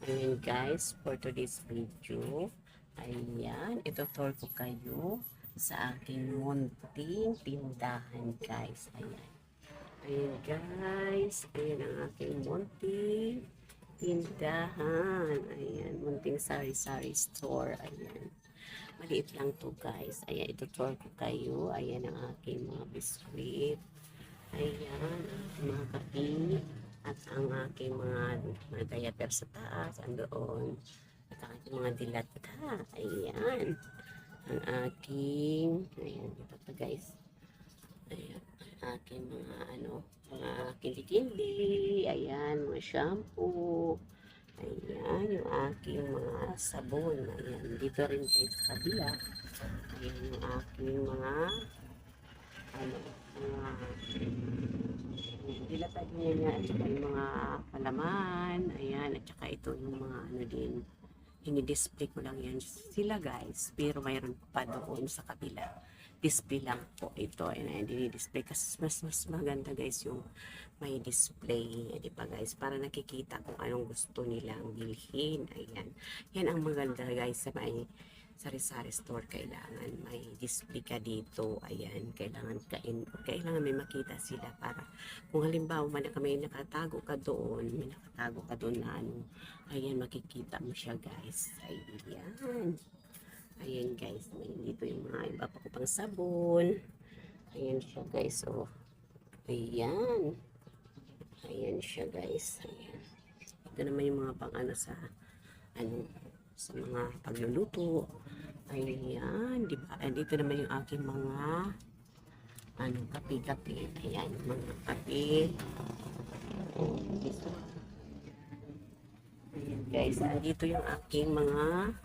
Ayan guys, for today's video, ayan, itutur ko kayo sa aking munting tindahan guys. Ayan. Ayan guys, ayan ang aking munting tindahan. Ayan, munting sari-sari store. Ayan. Maliit lang to guys. Ayan, itutur ko kayo. Ayan ang aking mga biskuit. Ayan, mga kape at ang aking mga diaper sa taas, andoon. At ang aking mga dilata. Ayan. Ang aking, ayan, ito pa guys. Ayan, ang aking mga mga kindi-kindi. Ayan, mga shampoo. Ayan, yung aking mga sabon. Ayan, dito rin guys sa kabila. Ayan, yung aking mga mga dilatag niya at saka yung mga palaman, ayan, at saka ito yung mga din, ini-display ko lang yan sila guys, pero mayroon pa doon sa kabila, display lang po ito, ayan, dinidisplay kasi mas maganda guys yung may display, di ba guys, para nakikita kung anong gusto nilang bilhin, ayan, yan ang maganda guys sa may sari-sari store, kailangan may display ka dito, ayan, kailangan may makita sila para kung halimbawa may nakatago ka doon, na ayan, makikita mo siya guys, ayan guys, may dito yung mga iba pa ko pang sabon, ayan siya guys, oh, ayan siya guys, ayan, ito naman yung mga pang sa mga pagluluto. Ayan, di ba? Dito naman yung aking mga kape-kape. Ayan, mga kape. Ayan, guys, dito yung aking mga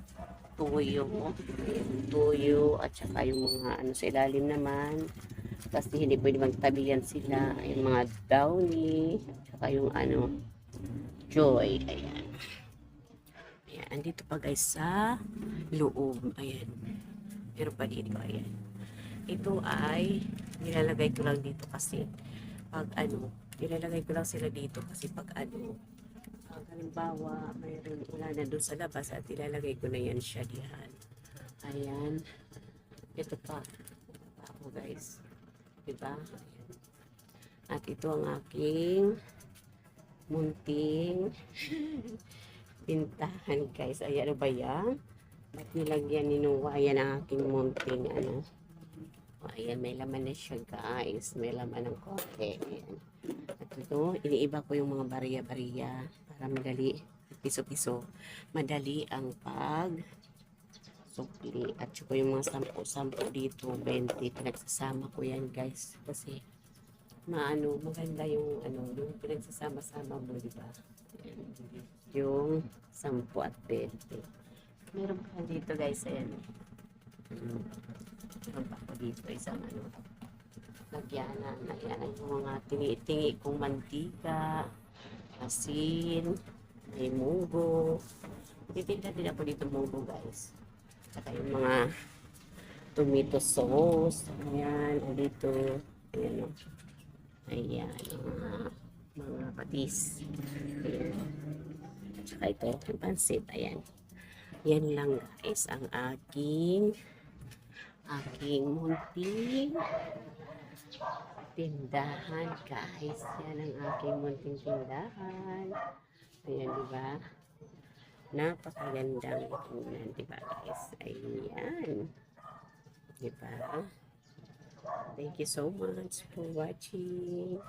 tuyo. Ayan, tuyo at saka yung mga sa ilalim naman. Kasi hindi pwede magtabi yan sila. Yung mga downy at saka yung joy. Ayan. Ayan, andito pa guys sa loob. Ayan. Pero pa dito, ayan. Ito ay nilalagay ko lang dito kasi pag nilalagay ko lang sila dito kasi pag pag halimbawa mayroon wala na doon sa labas at ilalagay ko na yan siya diyan. Ayan. Ito pa. Ako guys. Diba? Ayan. At ito ang aking munting pintahan guys. Ayan, ano ba yan? Ba't nilagyan ni Noah? Ayan ang aking munting ayan, may laman na siya guys. May laman ng kote. Ayan. At ito, iniiba ko yung mga bariya-bariya para madali, piso-piso. Madali ang sukli. At saka yung mga sampo-sampo dito, 20. Pinagsasama ko yan guys. Kasi maganda yung yung pinagsasama-sama mo, diba? Ayan. Yung 10 at 20. Meron pa dito guys, ayan. Meron pa ako dito isang lagyanan. Ayan, yung mga tingi-tingi kong mantika, asin, may munggo. Titinda din ako dito munggo guys. Saka yung mga tomato sauce. Ayan, dito. Ayan o. Ayan, mga patis. Ayan. Saka ito, yung pansit, ayan. Yan lang guys, ang aking munting tindahan guys. Yan ang aking munting tindahan. Ayan, diba? Napakagandang tingnan, diba guys? Ayan. Diba? Thank you so much for watching.